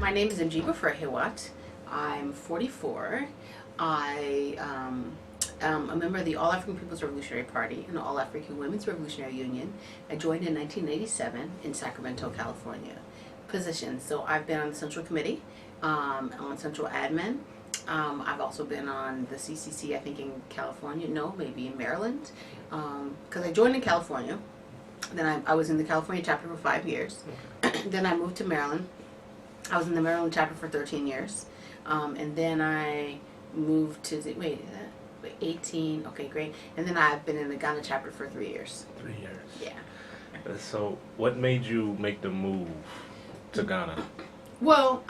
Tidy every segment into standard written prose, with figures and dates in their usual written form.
My name is Mjiba Freihwot. I'm 44. I am a member of the All-African People's Revolutionary Party and the All-African Women's Revolutionary Union. I joined in 1987 in Sacramento, California. Positions. So I've been on the Central Committee, on Central Admin. I've also been on the CCC, I think in California, no, maybe in Maryland, because I joined in California. Then I was in the California chapter for 5 years. Then I moved to Maryland. I was in the Maryland chapter for 13 years. And then I moved to, 18, okay, great. And then I've been in the Ghana chapter for 3 years. 3 years. Yeah. So what made you make the move to Ghana? Well,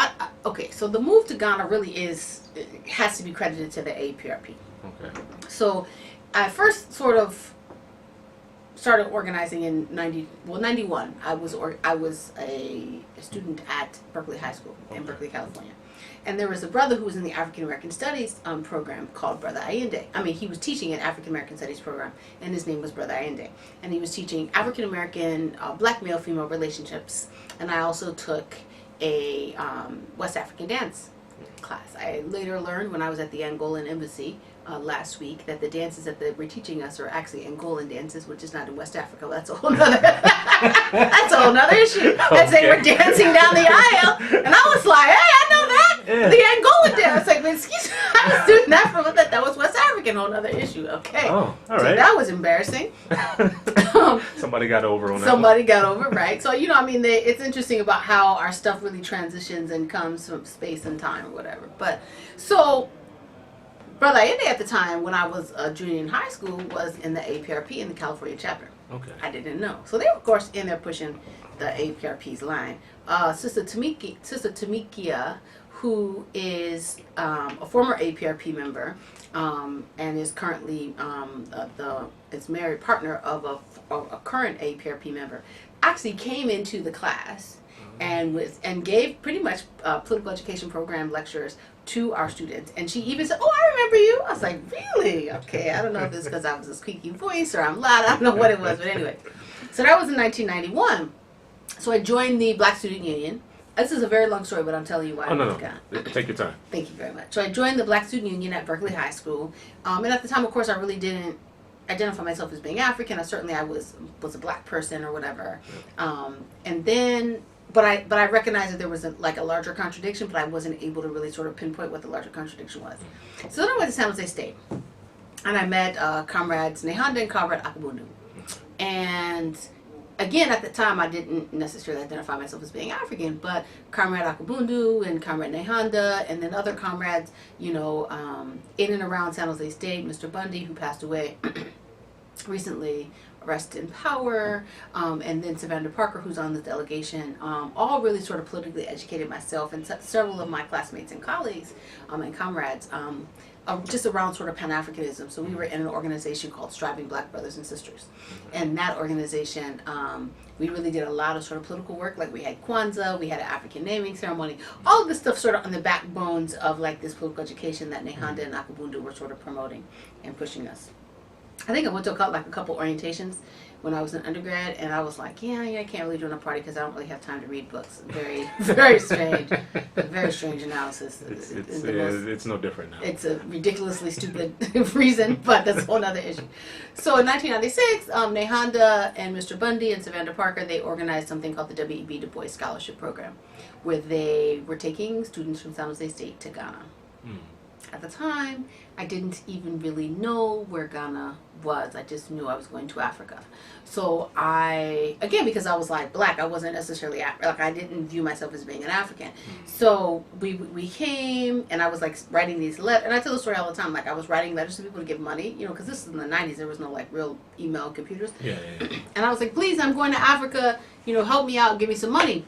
okay, so the move to Ghana really has to be credited to the A-AWRU. Okay. So I first sort of started organizing in 91. I was a student at Berkeley High School in Berkeley, California. And there was a brother who was in the African American Studies program called Brother Allende. I mean, he was teaching an African American Studies program, and his name was Brother Allende. And he was teaching African American black male-female relationships. And I also took a West African dance class. I later learned when I was at the Angolan embassy last week that the dances that they were teaching us are actually Angolan dances, which is not in West Africa. That's a whole nother that's a whole nother issue. As they were dancing down the aisle, and I was like, hey, I know that. Yeah. The Angolan dance. Like, excuse me, I was doing that from that was West African, whole nother issue. Okay. Oh, all right. So that was embarrassing. Somebody got over on that. Somebody got over, right? So, I mean, it's interesting about how our stuff really transitions and comes from space and time or whatever. But, so, Brother Allende at the time, when I was a junior in high school, was in the A-AWRP in the California chapter. Okay. I didn't know. So they were, of course, in there pushing the A-AWRP's line. Sister Tamikia, who is a former A-AWRP member and is currently is married partner of a current A-AWRP member, actually came into the class and gave pretty much political education program lectures to our students. And she even said, oh, I remember you. I was like, really? Okay, I don't know if it's because I was a squeaky voice or I'm loud. I don't know what it was, but anyway. So that was in 1991. So I joined the Black Student Union. This is a very long story, but I'm telling you why. Oh, no. Take your time. Thank you very much. So I joined the Black Student Union at Berkeley High School. And at the time, of course, I really didn't identify myself as being African. I was a black person or whatever. And then... But I recognized that there was a larger contradiction, but I wasn't able to really sort of pinpoint what the larger contradiction was. So then I went to San Jose State, and I met comrades Nehanda and comrade A-AWRU. And again, at the time, I didn't necessarily identify myself as being African, but comrade A-AWRU and comrade Nehanda, and then other comrades, in and around San Jose State, Mr. Bundy, who passed away recently, Rest in Power, and then Savannah Parker, who's on the delegation, all really sort of politically educated myself and several of my classmates and colleagues and comrades just around sort of Pan-Africanism. So we were in an organization called Striving Black Brothers and Sisters. And that organization, we really did a lot of sort of political work. Like we had Kwanzaa, we had an African naming ceremony, all of this stuff sort of on the backbones of like this political education that Nehanda and A-AWRU were sort of promoting and pushing us. I think I went to a couple orientations when I was an undergrad, and I was like, yeah, I can't really join a party because I don't really have time to read books. Very, very strange. Very strange analysis. It's no different now. It's a ridiculously stupid reason, but that's a whole other issue. So in 1996, Nehanda and Mr. Bundy and Savannah Parker, they organized something called the W.E.B. Du Bois Scholarship Program, where they were taking students from San Jose State to Ghana. At the time, I didn't even really know where Ghana was. I just knew I was going to Africa. So again, because I was like black, I wasn't necessarily, I didn't view myself as being an African. So we came, and I was like writing these letters, and I tell the story all the time, like I was writing letters to people to give money, because this is in the 90s, there was no like real email computers. Yeah. And I was like, please, I'm going to Africa, help me out, give me some money.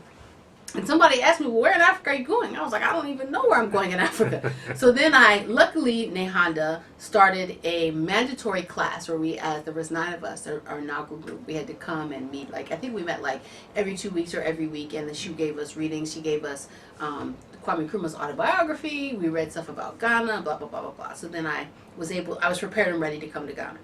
And somebody asked me, well, where in Africa are you going? I was like, I don't even know where I'm going in Africa. So then luckily, Nehanda started a mandatory class where there was 9 of us, our inaugural group. We had to come and meet, I think we met every 2 weeks or every week. And then she gave us readings. She gave us Kwame Nkrumah's autobiography. We read stuff about Ghana, blah, blah, blah, blah, blah. So then I was prepared and ready to come to Ghana.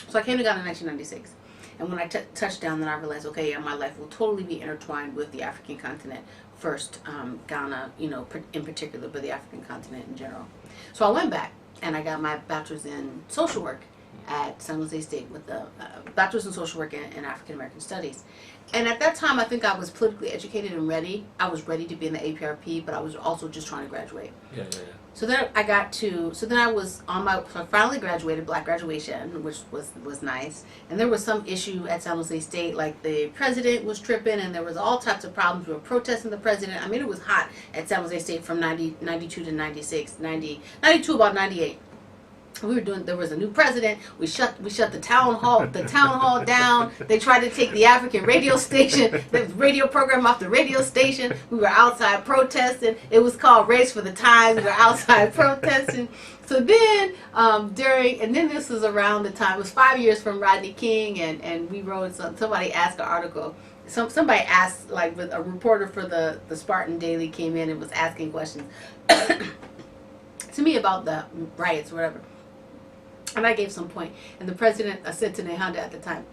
So I came to Ghana in 1996. And when I touched down, then I realized, okay, yeah, my life will totally be intertwined with the African continent first Ghana, in particular, but the African continent in general. So I went back and I got my bachelor's in social work at San Jose State with the bachelor's in social work and African American studies. And at that time, I think I was politically educated and ready. I was ready to be in the APRP, but I was also just trying to graduate. Yeah. So then I finally graduated, black graduation, which was nice. And there was some issue at San Jose State, like the president was tripping and there was all types of problems. We were protesting the president. I mean, it was hot at San Jose State from 92 to 96, 92 about 98. There was a new president. We shut the town hall down. They tried to take the African radio station, the radio program off the radio station. We were outside protesting. It was called Race for the Times. We were outside protesting. So then, then this was around the time, it was 5 years from Rodney King, and we wrote, somebody asked an article. Somebody asked, like, a reporter for the Spartan Daily came in and was asking questions to me about the riots or whatever. And I gave some point. And the president said to Nehanda at the time,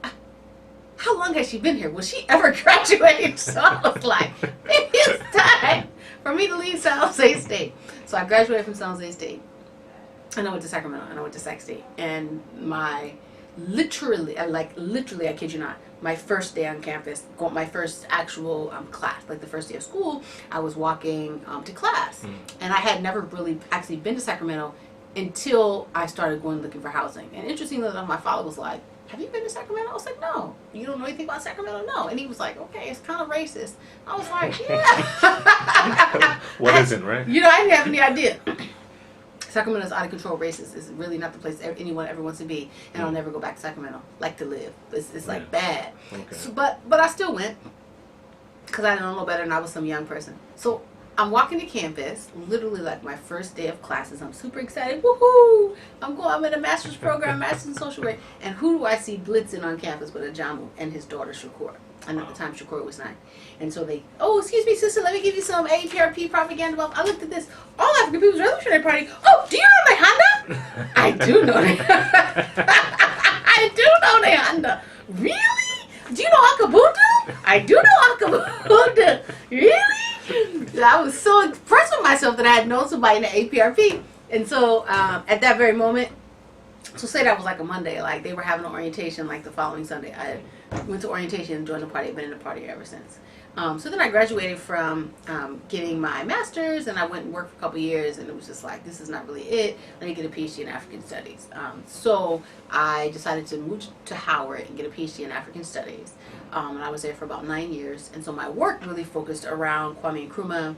how long has she been here? Will she ever graduate? So I was like, maybe it's time for me to leave San Jose State. So I graduated from San Jose State. And I went to Sacramento. And I went to Sac State. And literally, I kid you not, my first day on campus, my first actual class, like the first day of school, I was walking to class. And I had never really actually been to Sacramento until I started going looking for housing. And interestingly enough, my father was like, have you been to Sacramento? I was like, no. You don't know anything about Sacramento? No. And he was like, okay, it's kind of racist. I was like, yeah. What isn't, right? I didn't have any idea. Sacramento is out of control racist. It's really not the place anyone ever wants to be. And I'll never go back to Sacramento. Like to live. It's like bad. Okay. So, but I still went because I didn't know better and I was some young person. So I'm walking to campus, literally like my first day of classes. I'm super excited. Woohoo! I'm in a master's program, master's in social work. And who do I see blitzing on campus but Ajamu and his daughter Shakur? And at the time Shakur was 9. And so they, excuse me, sister, let me give you some A-APRP propaganda. I looked at this, All African People's Revolutionary Party. Oh, do you know Nehanda? I do know Nehanda. I do know Nehanda. Really? Do you know Akabundu? I do know Akabundu. Really? I was so impressed with myself that I had known somebody in the APRP. And so at that very moment, so say that was like a Monday, like they were having an orientation like the following Sunday. I went to orientation and joined the party. I've been in the party ever since. So then I graduated from getting my master's and I went and worked for a couple years and it was just like, this is not really it. Let me get a PhD in African Studies. So I decided to move to Howard and get a PhD in African Studies. And I was there for about 9 years. And so my work really focused around Kwame Nkrumah,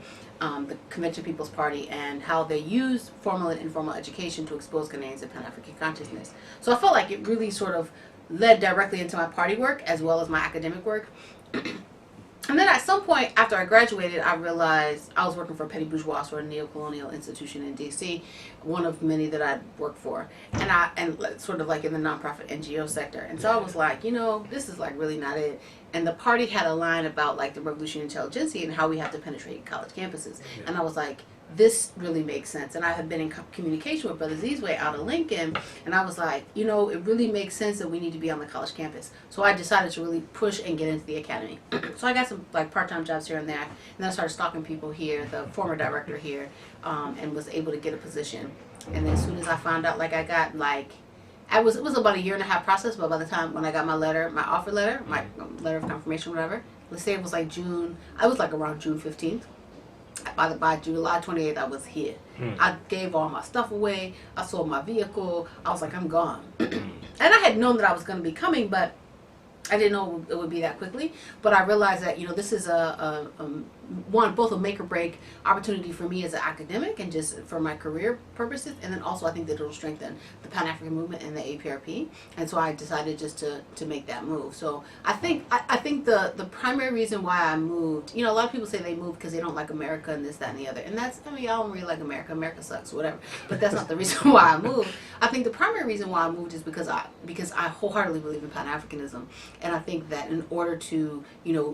the Convention People's Party, and how they use formal and informal education to expose Ghanaians to Pan-African consciousness. So I felt like it really sort of led directly into my party work as well as my academic work. And then at some point after I graduated, I realized I was working for Petty Bourgeois, or a neo-colonial institution in D.C., one of many that I'd worked for, and sort of like in the nonprofit NGO sector. And so I was like, this is like really not it. And the party had a line about like the revolution intelligentsia and how we have to penetrate college campuses. Yeah. And I was like, this really makes sense. And I had been in communication with Brother Zizwe out of Lincoln, and I was like, it really makes sense that we need to be on the college campus. So I decided to really push and get into the academy. So I got some like part-time jobs here and there, and then I started stalking people here, the former director here, and was able to get a position. And then as soon as I found out, like I got like, it was about a 1.5 year process, but by the time when I got my offer letter, my letter of confirmation, whatever, let's say it was like June, I was like around June 15th. By July 28th, I was here. I gave all my stuff away. I sold my vehicle. I was like, I'm gone. And I had known that I was going to be coming, but I didn't know it would be that quickly. But I realized that, this is both a make or break opportunity for me as an academic and just for my career purposes. And then also I think that it'll strengthen the Pan-African movement and the APRP. And so I decided just to make that move. So I think the primary reason why I moved, a lot of people say they move because they don't like America and this, that, and the other. And that's, I don't really like America. America sucks, whatever. But that's not the reason why I moved. I think the primary reason why I moved is because I wholeheartedly believe in Pan-Africanism. And I think that in order to,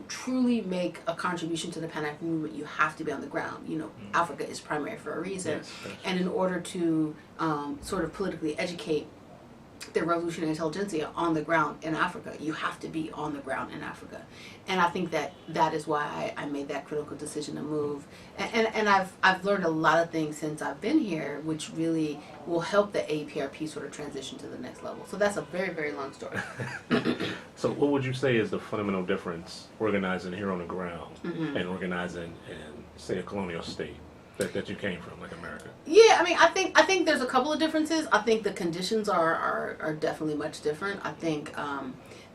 truly make a contribution to the Pan-African movement, you have to be on the ground. Africa is primary for a reason. Yes, and in order to sort of politically educate the revolutionary intelligentsia on the ground in Africa. You have to be on the ground in Africa. And I think that is why I made that critical decision to move. And I've learned a lot of things since I've been here, which really will help the APRP sort of transition to the next level. So that's a very, very long story. So what would you say is the fundamental difference organizing here on the ground and organizing in, say, a colonial state that you came from, like America? Yeah, I mean, I think there's a couple of differences. I think the conditions are definitely much different. I think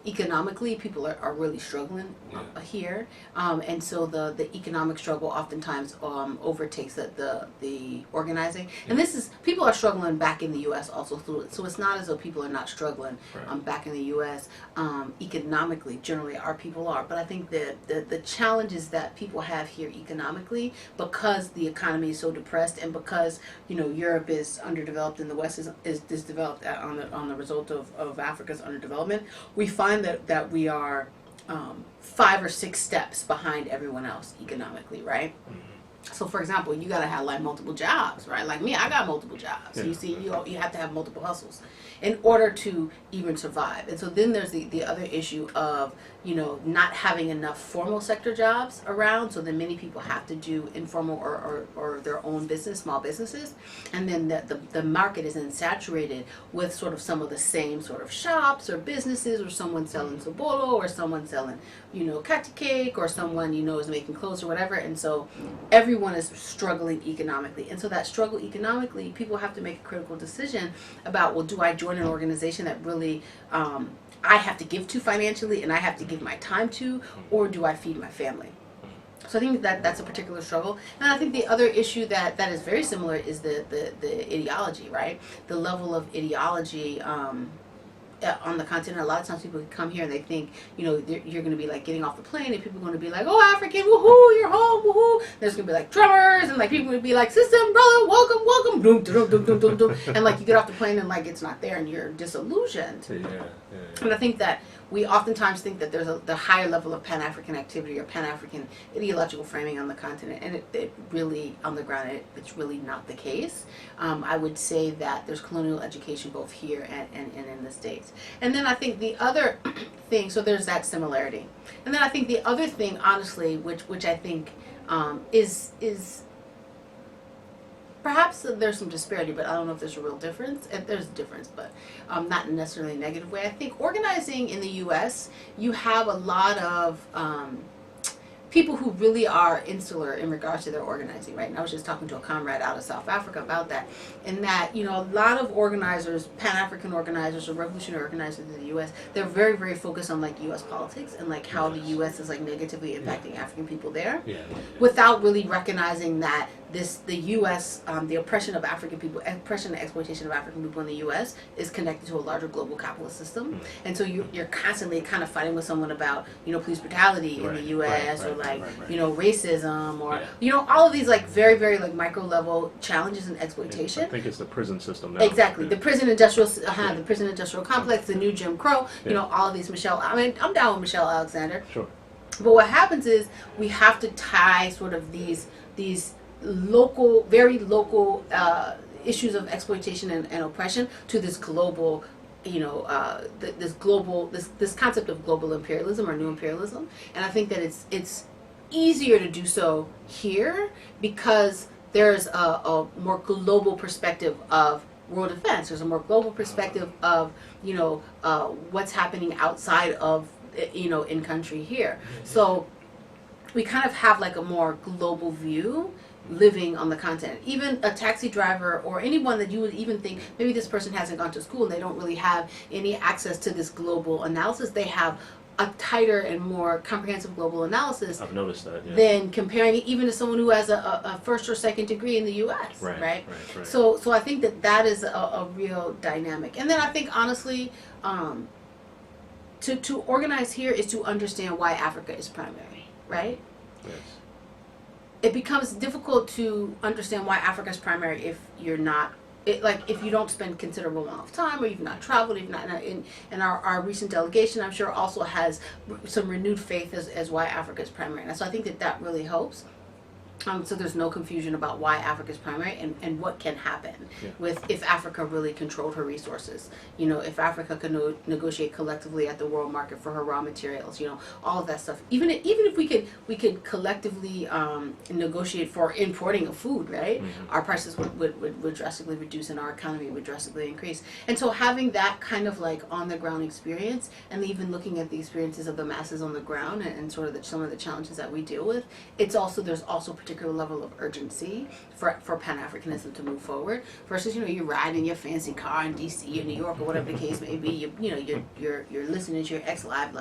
economically people are really struggling here, and so the economic struggle oftentimes overtakes the organizing. And this is, people are struggling back in the U.S. also through it, so it's not as though people are not struggling back in the U.S. Economically. Generally our people are, but I think the challenges that people have here economically, because the economy is so depressed and because Europe is underdeveloped and the West is developed on the result of Africa's underdevelopment, we find that we are 5 or 6 steps behind everyone else economically, right? So, for example, you gotta have like multiple jobs, right? Like me, I got multiple jobs. So you see, you have to have multiple hustles in order to even survive. And so then there's the other issue of not having enough formal sector jobs around. So then many people have to do informal or their own business, small businesses, and then the market is then saturated with sort of some of the same sort of shops or businesses, or someone selling sobolo, or someone selling kati cake, or someone is making clothes or whatever. And so everyone is struggling economically, and so that struggle economically, people have to make a critical decision about, well, do I join an organization that really I have to give to financially and I have to give my time to, or do I feed my family? So I think that's a particular struggle. And I think the other issue that is very similar is the ideology, right? The level of ideology on the continent. A lot of times people come here and they think, you're going to be like getting off the plane and people are going to be like, oh, African, woohoo, you're home, woohoo. There's going to be like drummers and like people will be like, system, brother, welcome, doom, doom, doom, doom, doom, doom. And like you get off the plane and like it's not there and you're disillusioned. Yeah. And I think that we oftentimes think that there's the higher level of Pan-African activity or Pan-African ideological framing on the continent, and it really, on the ground, it's really not the case. I would say that there's colonial education both here and in the States. And then I think the other thing, so there's that similarity. And then I think the other thing, honestly, which I think is perhaps there's some disparity, but I don't know if there's a real difference. There's a difference, but not necessarily a negative way. I think organizing in the U.S., you have a lot of people who really are insular in regards to their organizing, right? And I was just talking to a comrade out of South Africa about that, and that, a lot of organizers, Pan-African organizers or revolutionary organizers in the U.S., they're very, very focused on like U.S. politics and like how the U.S. is like negatively impacting African people there, without really recognizing that the U.S., the oppression of African people, oppression and exploitation of African people in the U.S. is connected to a larger global capitalist system. And so you're constantly kind of fighting with someone about, police brutality in the U.S. or racism or, all of these like very, very like micro level challenges and exploitation. I think it's the prison system now. Exactly. The prison industrial, the prison industrial complex, the new Jim Crow, all of these I'm down with Michelle Alexander. Sure. But what happens is we have to tie sort of these local, very local issues of exploitation and oppression to this global, this concept of global imperialism or new imperialism. And I think that it's easier to do so here because there's a more global perspective of world events. There's a more global perspective of what's happening outside of in country here. So we kind of have like a more global view living on the continent. Even a taxi driver or anyone that you would even think maybe this person hasn't gone to school and they don't really have any access to this global analysis, they have a tighter and more comprehensive global analysis. I've noticed that. Yeah. Than comparing it even to someone who has a first or second degree in the U.S. Right. So I think that is a real dynamic. And then I think honestly, to organize here is to understand why Africa is primary, right? Yes. It becomes difficult to understand why Africa is primary if you're not, if you don't spend considerable amount of time or you've not traveled, you've not, and our recent delegation, I'm sure, also has some renewed faith as why Africa is primary. And so I think that really helps. So there's no confusion about why Africa is primary and what can happen with if Africa really controlled her resources. If Africa could negotiate collectively at the world market for her raw materials, all of that stuff. Even if we could collectively negotiate for importing of food, right? Our prices would drastically reduce and our economy would drastically increase. And so having that kind of like on the ground experience, and even looking at the experiences of the masses on the ground and sort of some of the challenges that we deal with, there's also particular level of urgency for Pan-Africanism to move forward versus you ride in your fancy car in DC or New York or whatever the case may be. You're listening to your X Live,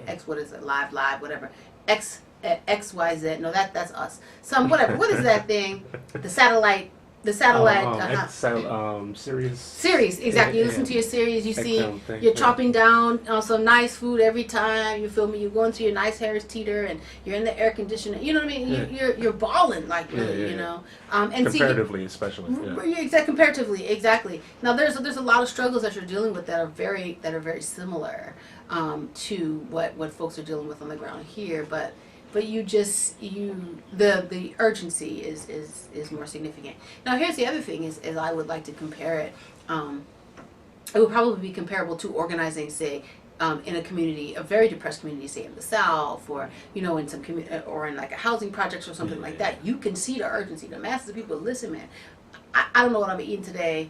X what is it, Live whatever, XYZ. No, that's us. What is that thing? The satellite. Series, exactly. You listen to your series, you see you're chopping down some nice food every time, you feel me, you're going to your nice Harris Teeter and you're in the air conditioner, you know what I mean? You're balling like really, and comparatively especially. Comparatively, exactly. Now there's a lot of struggles that you're dealing with that are very similar to what folks are dealing with on the ground here, but the urgency is more significant. Now here's the other thing is I would like to compare it. It would probably be comparable to organizing, say, in a community, a very depressed community, say in the South, or in some or in like a housing projects or something like that. You can see the urgency. The masses of people listen, man. I don't know what I'm eating today,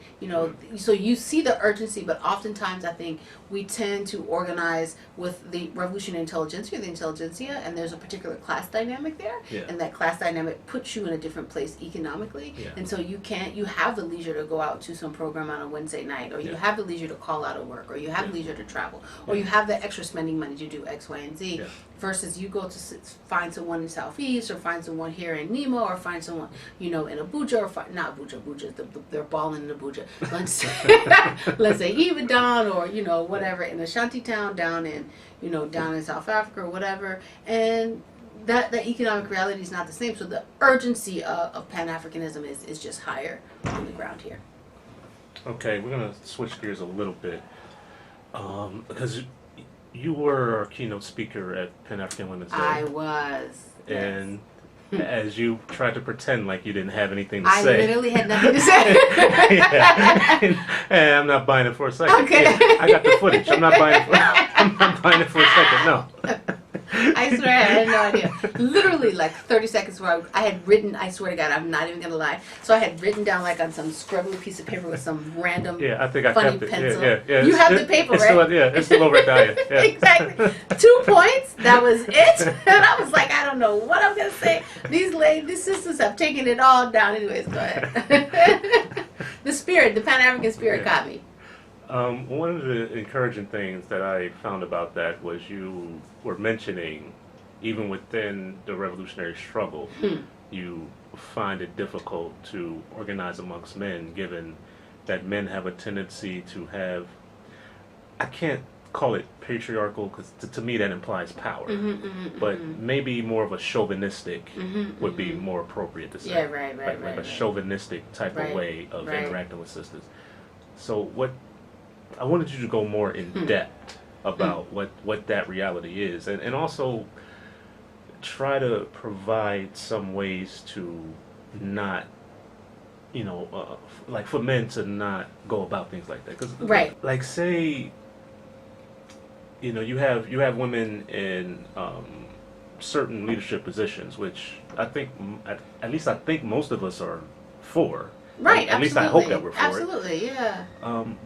so you see the urgency, but oftentimes I think we tend to organize with the revolutionary intelligentsia, and there's a particular class dynamic there, and that class dynamic puts you in a different place economically, and so you have the leisure to go out to some program on a Wednesday night, or you have the leisure to call out of work, or you have leisure to travel, or you have the extra spending money to do X, Y, and Z, versus you go to find someone in Southeast, or find someone here in Nemo, or find someone, in Abuja, or not Abuja, they're balling in Abuja. Let's say Ibadan, or whatever, in Ashanti town down in South Africa or whatever, and that economic reality is not the same. So the urgency of Pan-Africanism is just higher on the ground here. Okay, we're gonna switch gears a little bit because you were our keynote speaker at Pan-African Women's Day. I was, and. As you tried to pretend like you didn't have anything to say. I literally had nothing to say. And I'm not buying it for a second. Okay. I got the footage. I'm not buying it for a second. No. I swear I had no idea. Literally like 30 seconds where I had written, I swear to God, I'm not even going to lie. So I had written down like on some scribbly piece of paper with some random I think I funny kept pencil. It. Yeah. You have the paper, right? It's still over at Dahlia. Yeah. Exactly. 2 points, that was it. And I was like, I don't know what I'm going to say. These sisters have taken it all down. Anyways, go ahead. The Pan-African spirit caught me. One of the encouraging things that I found about that was you were mentioning, even within the revolutionary struggle, you find it difficult to organize amongst men, given that men have a tendency to have, I can't call it patriarchal, because to me that implies power, but maybe more of a chauvinistic would be more appropriate to say. Yeah, right. Like a chauvinistic type of way of interacting with sisters. So I wanted you to go more in depth about what that reality is, and also try to provide some ways to not, like for men to not go about things like that. 'Cause like say, you have women in certain leadership positions, which I think, at least I think most of us are for. Right, at least I hope that we're for absolutely, yeah.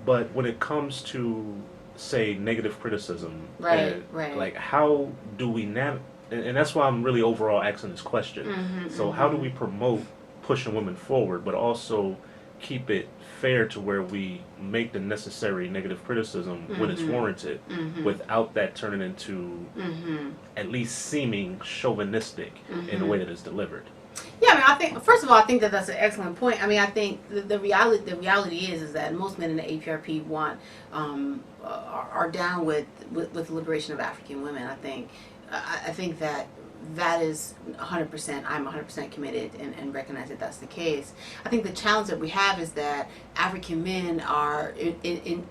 But when it comes to, say, negative criticism, right. like how do we navigate? And that's why I'm really overall asking this question. So how do we promote pushing women forward, but also keep it fair to where we make the necessary negative criticism when it's warranted, without that turning into at least seeming chauvinistic in the way that it's delivered? Yeah, I mean, I think first of all, I think that's an excellent point. I mean, I think the reality is that most men in the APRP are down with the liberation of African women. I think that that is 100%, I'm 100% committed and recognize that that's the case. I think the challenge that we have is that African men are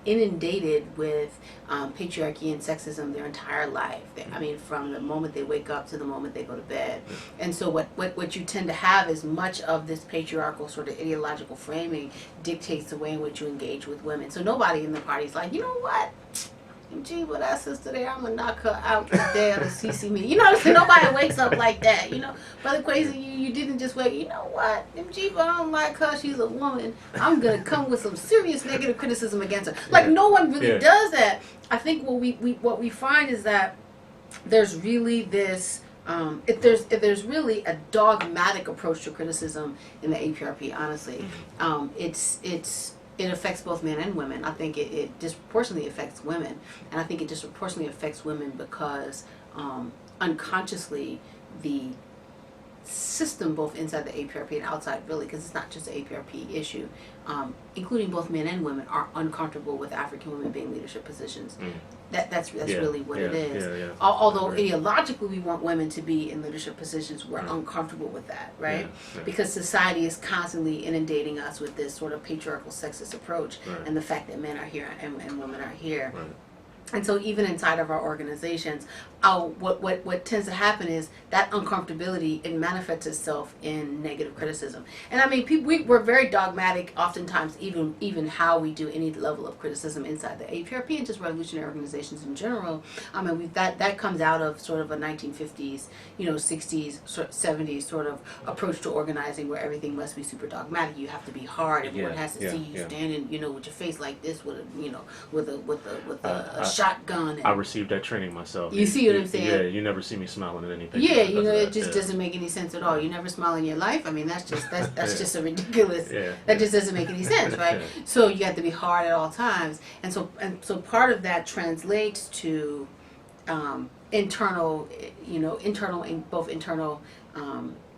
inundated with patriarchy and sexism their entire life. I mean, from the moment they wake up to the moment they go to bed. And so what you tend to have is much of this patriarchal sort of ideological framing dictates the way in which you engage with women. So nobody in the party is like, you know what? Mjiba, that sister there, I'm gonna knock her out today on the CC meeting. You know what I'm saying? Nobody wakes up like that. You know, Brother Crazy, you didn't just wake. You know what? Mjiba, I don't like her. She's a woman. I'm gonna come with some serious negative criticism against her. Like no one really does that. I think what we find is that there's really this. If there's really a dogmatic approach to criticism in the APRP, honestly, it affects both men and women. I think it disproportionately affects women, and I think it disproportionately affects women because unconsciously the system, both inside the APRP and outside, really, because it's not just an APRP issue, including both men and women, are uncomfortable with African women being leadership positions. That's really what it is. Although ideologically we want women to be in leadership positions, we're uncomfortable with that, right? Because society is constantly inundating us with this sort of patriarchal sexist approach, and the fact that men are here and women are here. And so even inside of our organizations, what tends to happen is that uncomfortability, it manifests itself in negative criticism. And I mean, we're very dogmatic oftentimes, even how we do any level of criticism inside the APRP and just revolutionary organizations in general. I mean, that comes out of sort of a 1950s, 60s, 70s sort of approach to organizing, where everything must be super dogmatic. You have to be hard. Everyone has to see you standing, with your face like this, with a shotgun. I received that training myself. You see what I'm saying? Yeah, you never see me smiling at anything. Yeah, it just doesn't make any sense at all. You never smile in your life. I mean, that's just a ridiculous. That just doesn't make any sense, right? So you have to be hard at all times, and so part of that translates to internal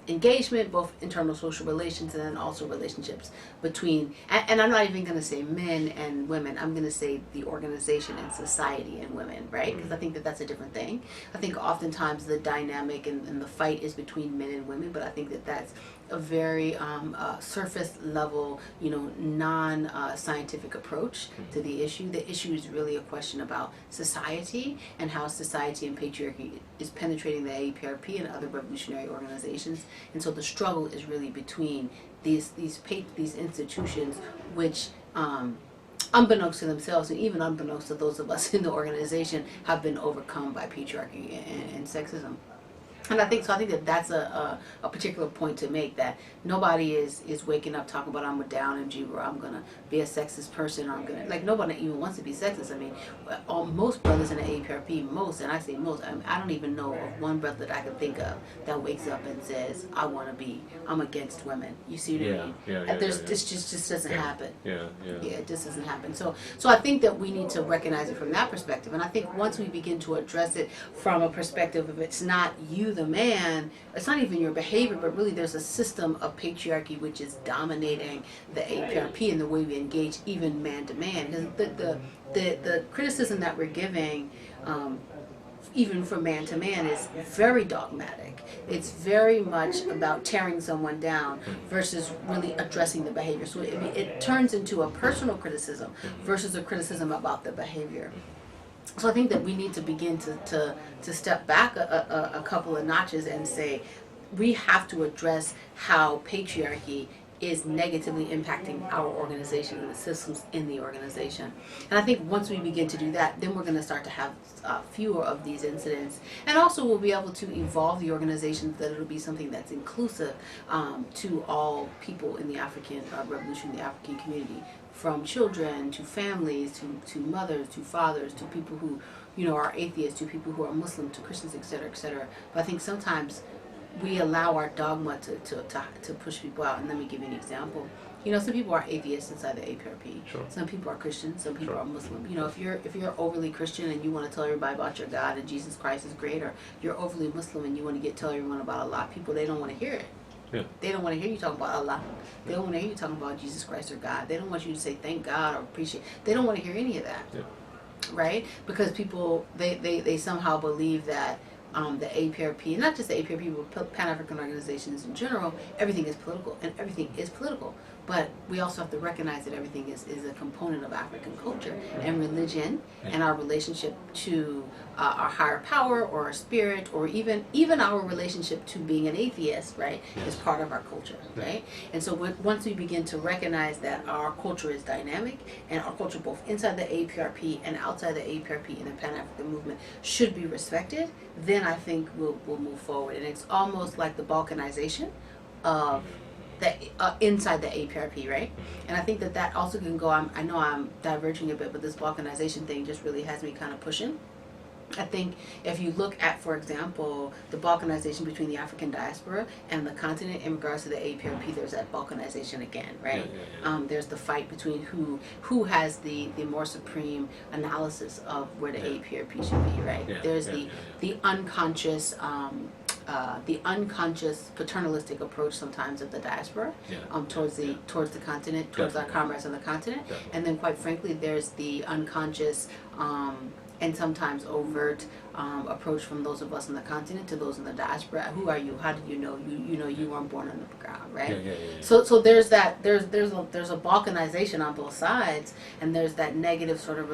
engagement, both internal social relations and then also relationships between, and I'm not even going to say men and women, I'm going to say the organization and society and women, right? Because I think that's a different thing. I think oftentimes the dynamic and the fight is between men and women, but I think that's a very surface level, non-scientific approach to the issue. The issue is really a question about society and how society and patriarchy is penetrating the APRP and other revolutionary organizations. And so the struggle is really between these institutions, which unbeknownst to themselves and even unbeknownst to those of us in the organization, have been overcome by patriarchy and sexism. And I think that that's a particular point to make, that nobody is waking up talking about I'm a down Mjiba, or I'm gonna be a sexist person, or I'm gonna, like, nobody even wants to be sexist. I mean, most brothers in the APRP, and I say most, I don't even know of one brother that I can think of that wakes up and says I'm against women. You see what I mean? This just doesn't happen. It just doesn't happen. So I think that we need to recognize it from that perspective, and I think once we begin to address it from a perspective of it's not you, the man, it's not even your behavior, but really there's a system of patriarchy which is dominating the APRP and the way we engage, even man to man. Because the criticism that we're giving, even from man to man, is very dogmatic. It's very much about tearing someone down versus really addressing the behavior. So it turns into a personal criticism versus a criticism about the behavior. So I think that we need to begin to step back a couple of notches and say we have to address how patriarchy is negatively impacting our organization and the systems in the organization. And I think once we begin to do that, then we're going to start to have fewer of these incidents. And also we'll be able to evolve the organization so that it'll be something that's inclusive to all people in the African revolution, the African community, from children to families to mothers to fathers to people who are atheists to people who are Muslim to Christians, etc., etc. But I think sometimes we allow our dogma to push people out. And let me give you an example. Some people are atheists inside the APRP. Sure. Some people are Christians. Some people are Muslim. If you're overly Christian and you want to tell everybody about your God and Jesus Christ is great, or you're overly Muslim and you want to tell everyone about Allah, people, they don't want to hear it. They don't want to hear you talk about Allah. They don't want to hear you talking about Jesus Christ or God. They don't want you to say thank God or appreciate. They don't want to hear any of that, right? Because people they somehow believe that the APRP, and not just the APRP, but Pan-African organizations in general, everything is political, and everything is political. But we also have to recognize that everything is a component of African culture and religion, and our relationship to our higher power or our spirit, or even our relationship to being an atheist, right, is part of our culture, right? And so once we begin to recognize that our culture is dynamic, and our culture both inside the APRP and outside the APRP in the Pan-African movement should be respected, then I think we'll move forward. And it's almost like the balkanization of inside the APRP, right? And I think that also can go, I know I'm diverging a bit, but this balkanization thing just really has me kind of pushing. I think if you look at, for example, the balkanization between the African diaspora and the continent in regards to the APRP, there's that balkanization again, right? There's the fight between who has the more supreme analysis of where the APRP should be, right? There's the unconscious paternalistic approach sometimes of the diaspora towards the continent, towards our comrades on the continent, and then quite frankly, there's the unconscious and sometimes overt approach from those of us on the continent to those in the diaspora. Who are you? How did you know? You know you weren't born on the ground, right? So there's a balkanization on both sides, and there's that negative sort of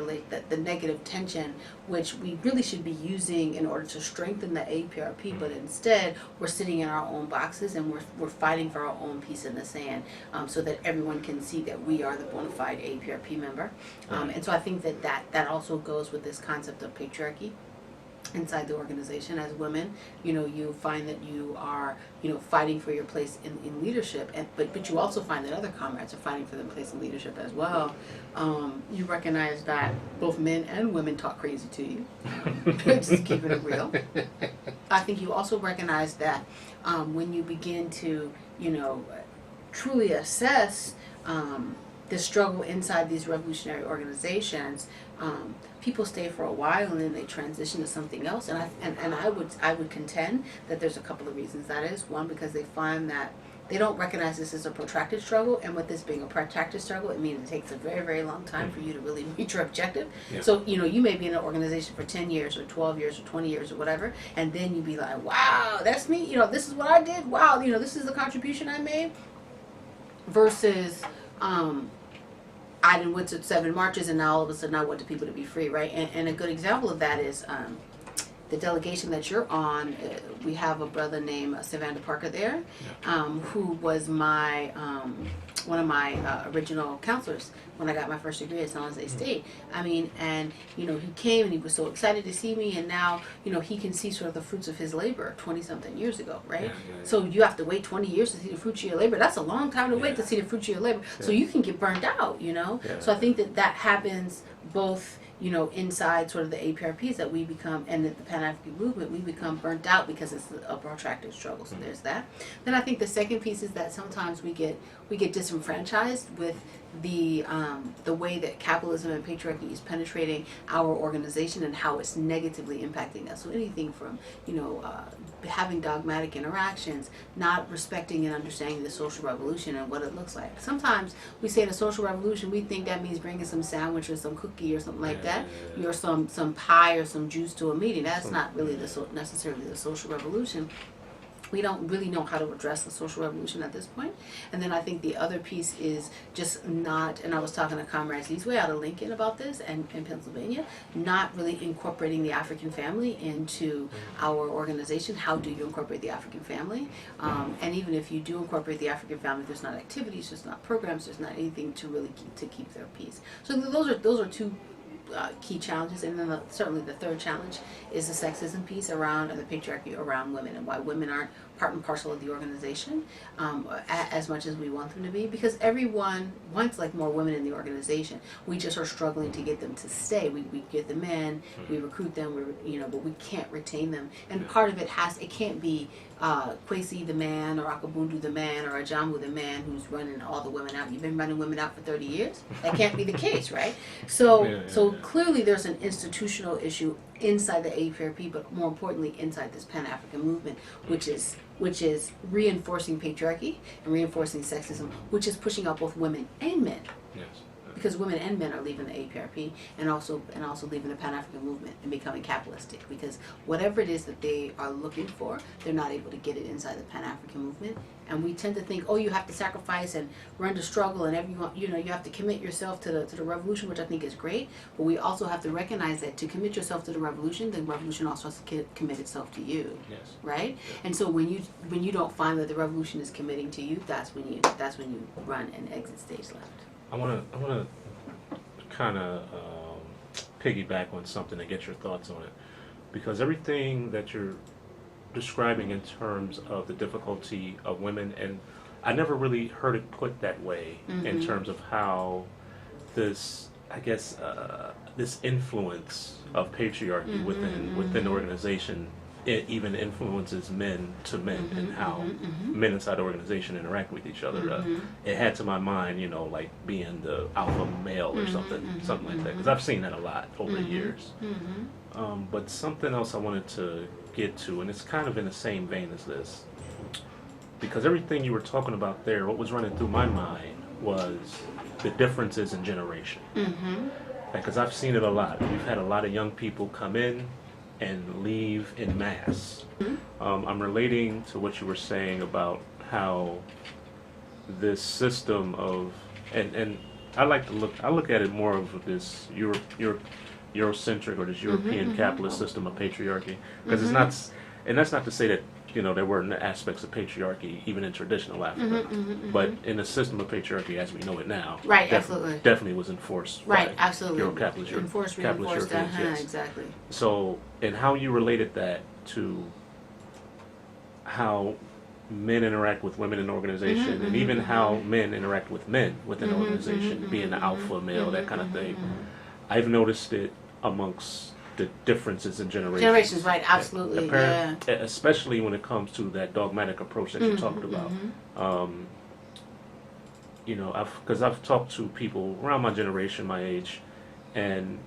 the negative tension, which we really should be using in order to strengthen the APRP, but instead we're sitting in our own boxes and we're fighting for our own piece in the sand, so that everyone can see that we are the bona fide APRP member. And so I think that also goes with this concept of patriarchy inside the organization. As women, you find that you are, fighting for your place in leadership, but you also find that other comrades are fighting for their place in leadership as well. You recognize that both men and women talk crazy to you, just keeping it real. I think you also recognize that when you begin to, truly assess the struggle inside these revolutionary organizations, people stay for a while and then they transition to something else. And I would contend that there's a couple of reasons. That is, one, because they find that they don't recognize this as a protracted struggle, and with this being a protracted struggle, it means it takes a very, very long time for you to really reach your objective. So, you may be in an organization for 10 years or 12 years or 20 years or whatever, and then you be like, wow, that's me, this is what I did, wow, this is the contribution I made, versus I done went to 7 marches and now all of a sudden I want the people to be free, right? And a good example of that is the delegation that you're on. We have a brother named Savannah Parker there, who was my one of my original counselors when I got my first degree at San Jose State. And he came and he was so excited to see me, and now he can see sort of the fruits of his labor 20-something years ago, right? So you have to wait 20 years to see the fruits of your labor. That's a long time to wait to see the fruits of your labor. So you can get burnt out, So I think that happens both inside sort of the APRPs, that we become, and the Pan-African movement, we become burnt out because it's a protracted struggle. So there's that. Then I think the second piece is that sometimes we get disenfranchised with the way that capitalism and patriarchy is penetrating our organization and how it's negatively impacting us. So anything from having dogmatic interactions, not respecting and understanding the social revolution and what it looks like. Sometimes we say the social revolution, we think that means bringing some sandwich or some cookie or something like that, or some pie or some juice to a meeting. That's not really necessarily the social revolution. We don't really know how to address the social revolution at this point. And then I think the other piece is just not, and I was talking to Comrades Eastway out of Lincoln about this, and in Pennsylvania, not really incorporating the African family into our organization. How do you incorporate the African family? And even if you do incorporate the African family, there's not activities, there's not programs, there's not anything to really keep their peace. So those are two key challenges. And then certainly the third challenge is the sexism piece around, and the patriarchy around women, and why women aren't part and parcel of the organization as much as we want them to be, because everyone wants more women in the organization. We just are struggling to get them to stay. We get them in, we recruit them, but we can't retain them. And part of it can't be Kwesi the man, or Akabundu the man, or Ajamu the man who's running all the women out. You've been running women out for 30 years? That can't be the case, right? So clearly there's an institutional issue inside the APRP, but more importantly inside this Pan-African movement, which is reinforcing patriarchy and reinforcing sexism, which is pushing out both women and men. because women and men are leaving the APRP and also leaving the Pan-African movement and becoming capitalistic, because whatever it is that they are looking for, they're not able to get it inside the Pan-African movement. And we tend to think, oh, you have to sacrifice and run to struggle, and everyone, you have to commit yourself to the revolution, which I think is great. But we also have to recognize that to commit yourself to the revolution also has to commit itself to you. Yes. Right? Yes. And so when you don't find that the revolution is committing to you, that's when you run and exit stage left. I want to kind of piggyback on something and get your thoughts on it, because everything that you're describing in terms of the difficulty of women, and I never really heard it put that way in terms of how this, I guess, this influence of patriarchy within the organization, it even influences men to men, and how men inside the organization interact with each other. It had to my mind, like being the alpha male or something like that, because I've seen that a lot over the years. But something else I wanted to get to, and it's kind of in the same vein as this, because everything you were talking about there, what was running through my mind was the differences in generation. Because I've seen it a lot. We've had a lot of young people come in and leave in mass. I'm relating to what you were saying about how this system of, and I look at it more of this Eurocentric or this European capitalist system of patriarchy, because it's not, and that's not to say that there weren't aspects of patriarchy even in traditional Africa, but in the system of patriarchy as we know it now, right, absolutely, definitely was enforced. Right, absolutely, Euro-capitalist, enforced, capitalist reinforced, Europeans, yes. Exactly. So, and how you related that to how men interact with women in an organization, and even how men interact with men within an organization, being the alpha male, that kind of thing. I've noticed it amongst the differences in generations. Right, absolutely, yeah. Especially when it comes to that dogmatic approach that you talked about. Because I've talked to people around my generation, my age, and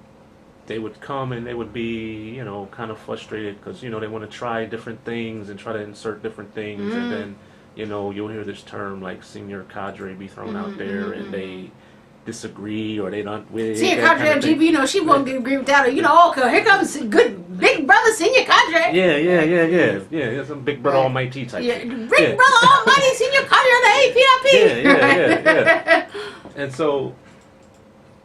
they would come and they would be, kind of frustrated because, they want to try different things and try to insert different things, and then, you'll hear this term like senior cadre be thrown out there, and they disagree or they don't with senior cadre MGB, she won't agree with that, or okay, here comes good big brother senior cadre. Yeah, some big brother almighty type. Yeah, big brother almighty senior cadre on the APRP. Yeah. And so,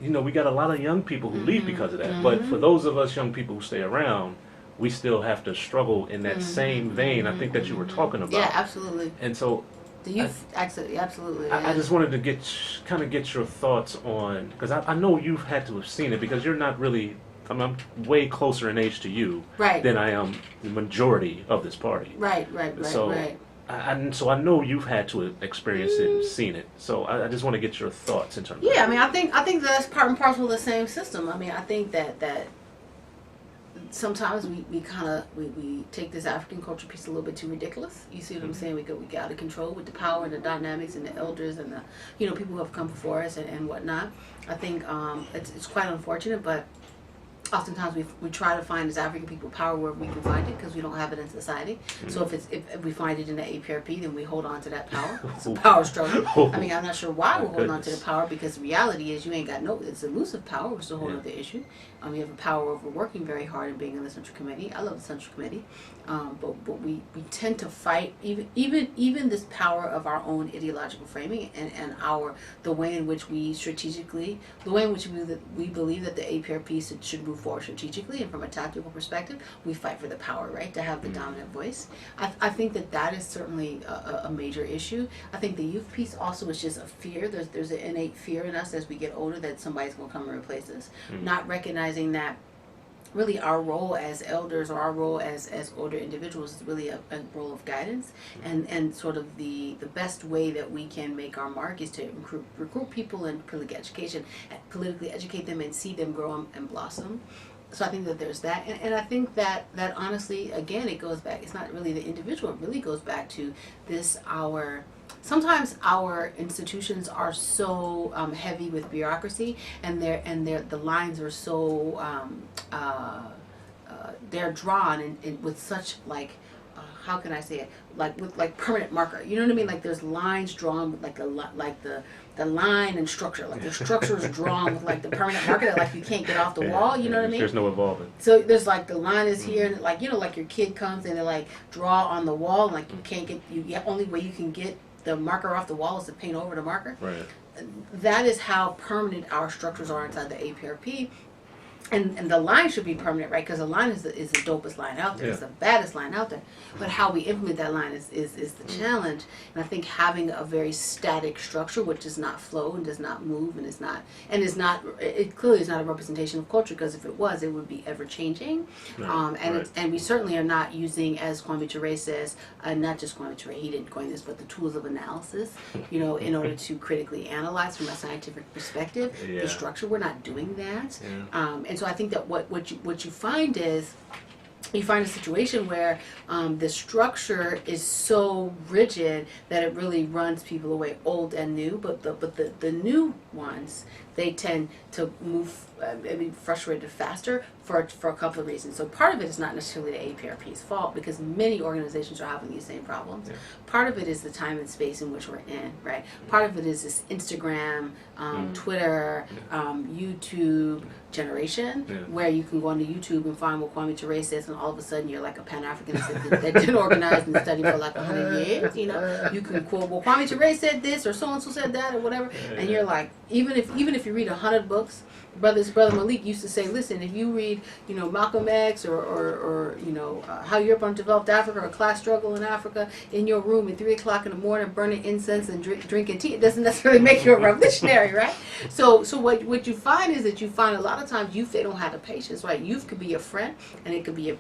we got a lot of young people who leave because of that. But for those of us young people who stay around, we still have to struggle in that same vein. I think that you were talking about. Yeah, absolutely. And so. The youth, absolutely. I just wanted to get your thoughts on, because I know you've had to have seen it, because you're not really, I'm way closer in age to you than I am the majority of this party. Right. So I know you've had to experience it and seen it. So I just want to get your thoughts in terms of that. I think that's part and parcel of the same system. I think that sometimes we take this African culture piece a little bit too ridiculous. You see what I'm saying? We go out of control with the power and the dynamics and the elders and the people who have come before us and whatnot. I think it's quite unfortunate, but oftentimes we try to find as African people power wherever we can find it, because we don't have it in society. So if we find it in the APRP, then we hold on to that power. It's a power struggle. I'm not sure why we're holding on to the power, because the reality is you ain't got it's elusive power, which is a whole other issue. You have a power over working very hard and being in the Central Committee. I love the Central Committee, but we tend to fight even this power of our own ideological framing and the way in which we strategically, the way in which we believe that the APRP should move forward strategically, and from a tactical perspective, we fight for the power, right, to have the dominant voice. I think that is certainly a major issue. I think the youth piece also is just a fear. There's an innate fear in us as we get older that somebody's going to come and replace us, not recognizing that really our role as elders, or our role as older individuals, is really a role of guidance, and sort of the best way that we can make our mark is to recruit people in politically educate them and see them grow and blossom. So I think that there's that, and I think that honestly, again, it goes back, it's not really the individual, it really goes back to this, sometimes our institutions are so heavy with bureaucracy, and the lines are so they're drawn in with such how can I say it, like with like permanent marker, you know what I mean? Like there's lines drawn with like the line and structure, like the structure is drawn with like the permanent marker that like you can't get off the wall, you know what I mean? There's no evolving. So there's like the line is here, and like, you know, like your kid comes and they like draw on the wall, and like you can't get, only way you can get the marker off the wall is to paint over the marker. Right. That is how permanent our structures are inside the APRP. And the line should be permanent, right? Because the line is the dopest line out there. Yeah. It's the baddest line out there. But how we implement that line is the challenge. And I think having a very static structure, which does not flow and does not move and is not, it clearly is not a representation of culture, because if it was, it would be ever changing. Right. And we certainly are not using, as Kwame Ture says, not just Kwame Ture, he didn't coin this, but the tools of analysis, you know, in order to critically analyze from a scientific perspective the structure. We're not doing that. And so I think that what you find is, you find a situation where the structure is so rigid that it really runs people away, old and new. But the new ones, they tend to move, frustrated faster for a couple of reasons. So part of it is not necessarily the APRP's fault, because many organizations are having these same problems. Yeah. Part of it is the time and space in which we're in, right? Part of it is this Instagram, Twitter, YouTube generation, where you can go onto YouTube and find what Kwame Ture says, and all of a sudden you're like a Pan-Africanist that didn't organize and study for like 100 years. You know, you can quote, well, Kwame Ture said this, or so and so said that, or whatever, and you're like, even if you read 100 books. Brother Malik used to say, listen, if you read, you know, Malcolm X or you know, How Europe Undeveloped Africa, or Class Struggle in Africa, in your room at 3 o'clock in the morning, burning incense and drinking tea, it doesn't necessarily make you a revolutionary, right? So what you find is that you find a lot of times youth, they don't have the patience, right? Youth could be your friend, and it could be your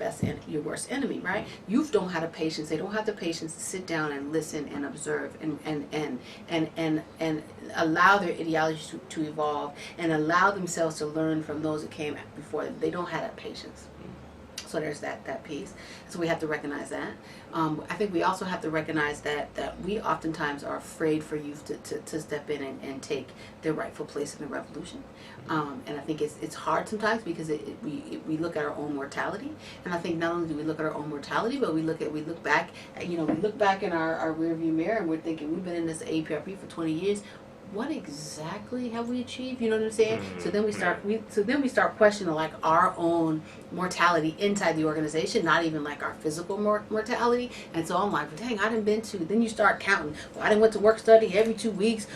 worst enemy, right? Youth don't have the patience. They don't have the patience to sit down and listen and observe and allow their ideologies to evolve, and allow themselves to learn from those that came before them. They don't have that patience. So there's that piece. So we have to recognize that. I think we also have to recognize that we oftentimes are afraid for youth to step in and take their rightful place in the revolution. And I think it's hard sometimes, because we look at our own mortality. And I think not only do we look at our own mortality, but we look back in our rearview mirror, and we're thinking, we've been in this APRP for 20 years. What exactly have we achieved? You know what I'm saying? So then we start questioning like our own mortality inside the organization, not even like our physical mortality. And so I'm like, dang, I done been to. Then you start counting. Well, I done went to work study every 2 weeks,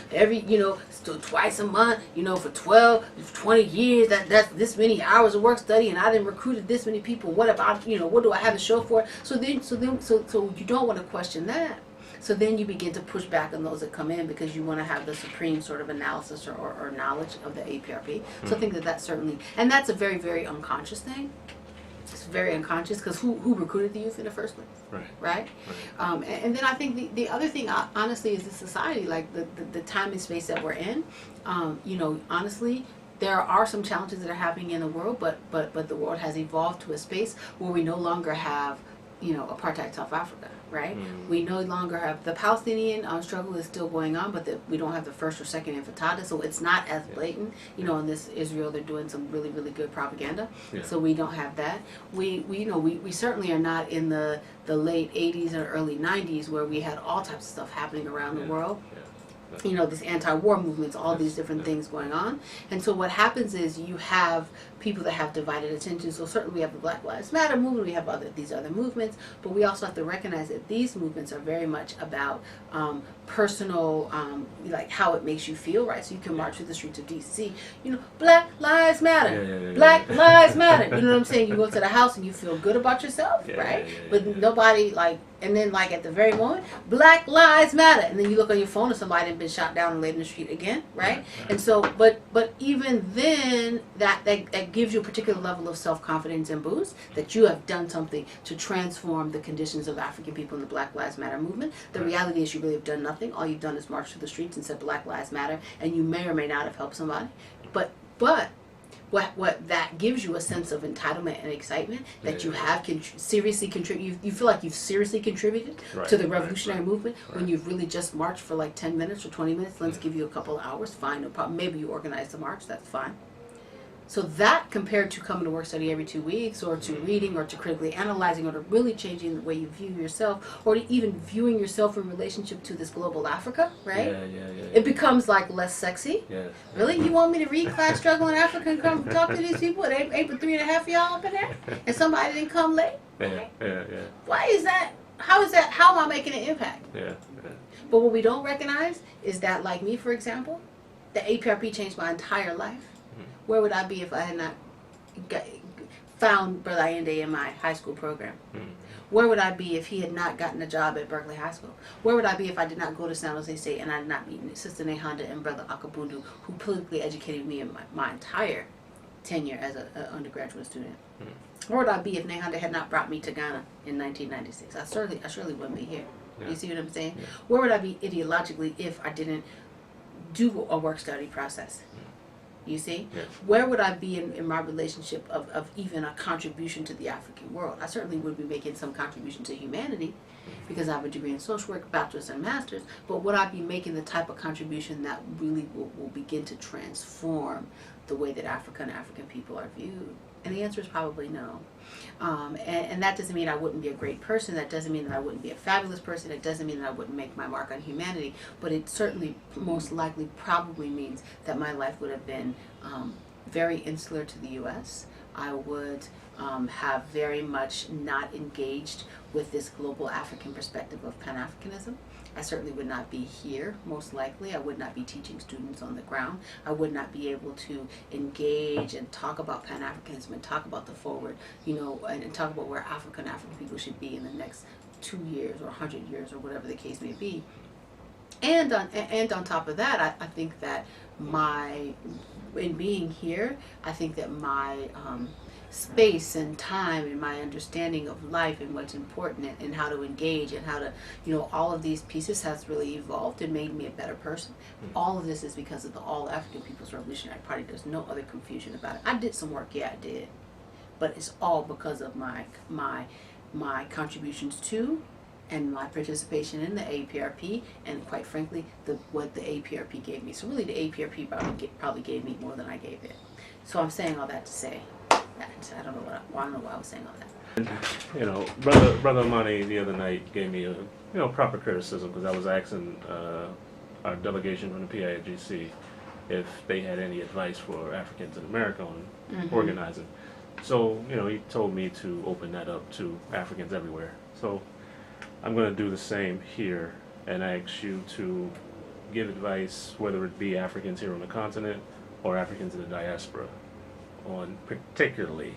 twice a month. You know, for 20 years. That's this many hours of work study, and I done recruited this many people. What about, what do I have to show for it? So you don't want to question that. So then you begin to push back on those that come in, because you want to have the supreme sort of analysis or knowledge of the APRP. So I think that certainly, and that's a very, very unconscious thing. It's very unconscious, because who recruited the youth in the first place? Right? And then I think the other thing, honestly, is the society, like the time and space that we're in. Honestly, there are some challenges that are happening in the world, but the world has evolved to a space where we no longer have, apartheid South Africa, right? We no longer have the Palestinian struggle is still going on, but we don't have the first or second intifada, so it's not as blatant. In this Israel, they're doing some really, really good propaganda, so we don't have that. We certainly are not in the late 80s or early 90s, where we had all types of stuff happening around the world. These anti-war movements, all these different things going on. And so what happens is you have people that have divided attention. So certainly we have the Black Lives Matter movement, we have these other movements, but we also have to recognize that these movements are very much about personal, like how it makes you feel, right? So you can march through the streets of DC, Black Lives Matter, Black Lives Matter. You know what I'm saying? You go to the house and you feel good about yourself, right? But nobody and then at the very moment, Black Lives Matter, and then you look on your phone and somebody had been shot down and laid in the street again, right? And so, but even then, that gives you a particular level of self-confidence and boost that you have done something to transform the conditions of African people in the Black Lives Matter movement. The reality is you really have done nothing. All you've done is march through the streets and said Black Lives Matter, and you may or may not have helped somebody, but what that gives you a sense of entitlement and excitement that you have seriously contributed. You feel like you've seriously contributed to the revolutionary movement when you've really just marched for like 10 minutes or 20 minutes. Let's give you a couple of hours. Fine, no problem. Maybe you organize the march. That's fine. So that compared to coming to work study every 2 weeks, or to reading, or to critically analyzing, or to really changing the way you view yourself, or to even viewing yourself in relationship to this global Africa, right? It becomes like less sexy. Yes. Really? You want me to read Class Struggle in Africa and come talk to these people at April 3.5 of y'all up in there? And somebody didn't come late? Yeah. Why is that? How is that? How am I making an impact? Yeah. But what we don't recognize is that, like me, for example, the APRP changed my entire life. Where would I be if I had not found Brother Allende in my high school program? Where would I be if he had not gotten a job at Berkeley High School? Where would I be if I did not go to San Jose State and I did not meet Sister Nehanda and Brother Akabundu, who politically educated me in my entire tenure as an undergraduate student? Where would I be if Nehanda had not brought me to Ghana in 1996? I surely wouldn't be here. You see what I'm saying? Yeah. Where would I be ideologically if I didn't do a work study process? You see? Yes. Where would I be in my relationship of even a contribution to the African world? I certainly would be making some contribution to humanity because I have a degree in social work, bachelor's and master's, but would I be making the type of contribution that really will begin to transform the way that Africa and African people are viewed? And the answer is probably no. And that doesn't mean I wouldn't be a great person. That doesn't mean that I wouldn't be a fabulous person. It doesn't mean that I wouldn't make my mark on humanity. But it certainly, most likely, probably means that my life would have been very insular to the U.S. I would have very much not engaged with this global African perspective of Pan-Africanism. I certainly would not be here, most likely. I would not be teaching students on the ground. I would not be able to engage and talk about Pan-Africanism and talk about the forward, and talk about where Africa and African people should be in the next 2 years or 100 years or whatever the case may be. And on top of that, I think that in being here, I think that my space and time and my understanding of life and what's important and how to engage and how to, all of these pieces has really evolved and made me a better person. All of this is because of the All African People's Revolutionary Party. There's no other confusion about it. I did some work, yeah, I did, but it's all because of my contributions to and my participation in the APRP, and quite frankly, what the APRP gave me. So really, the APRP probably gave me more than I gave it. So I'm saying all that to say that I don't know why I was saying all that. Brother Money the other night gave me a proper criticism because I was asking our delegation from the PIGC if they had any advice for Africans in America on organizing. So he told me to open that up to Africans everywhere. So I'm going to do the same here and ask you to give advice, whether it be Africans here on the continent or Africans in the diaspora, on particularly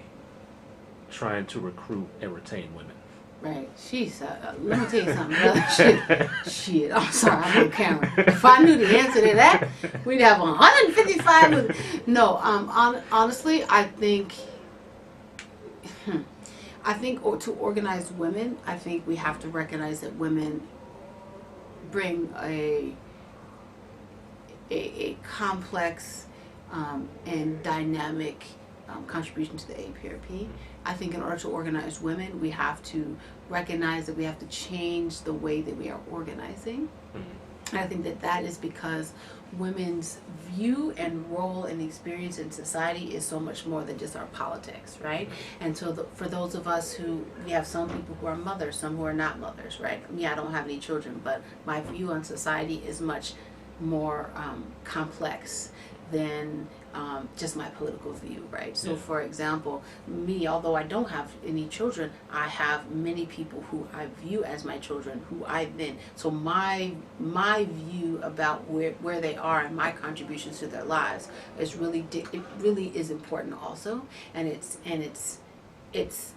trying to recruit and retain women. Right. She's, let me tell you something, brother. Shit. I'm sorry, I'm on camera. If I knew the answer to that, we'd have 155 women. No, honestly, I think to organize women, I think we have to recognize that women bring a complex and dynamic contribution to the APRP. I think in order to organize women, we have to recognize that we have to change the way that we are organizing. And I think that is because women's view and role and experience in society is so much more than just our politics, right? And so for those of us we have some people who are mothers, some who are not mothers, right? I don't have any children, but my view on society is much more complex than just my political view, right? So for example, me, although I don't have any children, I have many people who I view as my children, so my view about where they are and my contributions to their lives is it really is important also, and it's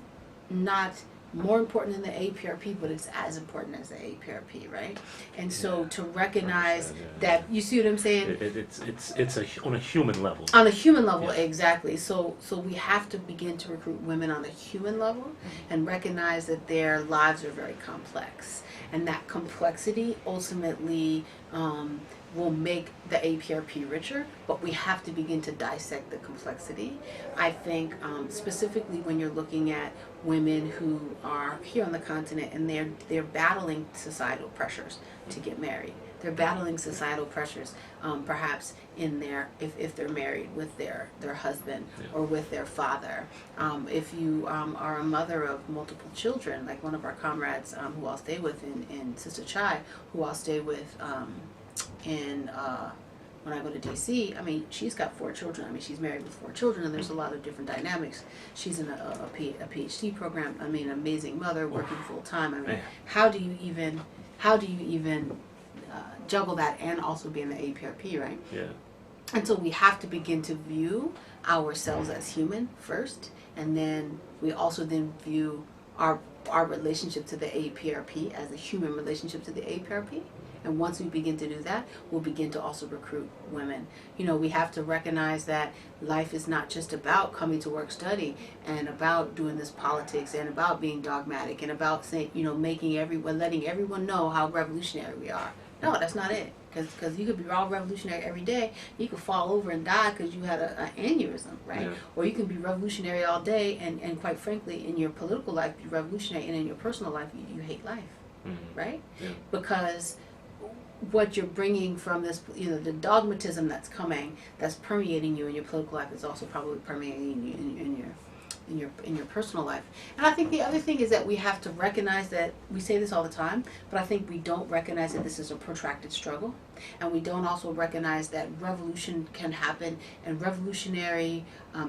not more important than the APRP, but it's as important as the APRP, right? And so to recognize that, you see what I'm saying? It's on a human level. On a human level, exactly. So we have to begin to recruit women on a human level and recognize that their lives are very complex, and that complexity ultimately will make the APRP richer, but we have to begin to dissect the complexity. I think specifically when you're looking at women who are here on the continent and they're battling societal pressures to get married. They're battling societal pressures, perhaps in their, if they're married, with their husband or with their father. If you are a mother of multiple children, like one of our comrades who I'll stay with in Sister Chai, who I'll stay with when I go to DC, I mean, she's got 4 children. I mean, she's married with 4 children, and there's a lot of different dynamics. She's in a PhD program. I mean, amazing mother, working full time. I mean, how do you even juggle that and also be in the APRP, right? Yeah. And so we have to begin to view ourselves as human first, and then we also then view our relationship to the APRP as a human relationship to the APRP. And once we begin to do that, we'll begin to also recruit women. You know, we have to recognize that life is not just about coming to work, study, and about doing this politics, and about being dogmatic, and about saying, you know, letting everyone know how revolutionary we are. No, that's not it. Because you could be all revolutionary every day, you could fall over and die because you had an aneurysm, right? Yeah. Or you can be revolutionary all day, and quite frankly, in your political life, be revolutionary, and in your personal life, you hate life, right? Yeah. Because what you're bringing from this, you know, the dogmatism that's permeating you in your political life is also probably permeating you in your personal life. And I think the other thing is that we have to recognize that, we say this all the time, but I think we don't recognize that this is a protracted struggle, and we don't also recognize that revolution can happen, and revolutionary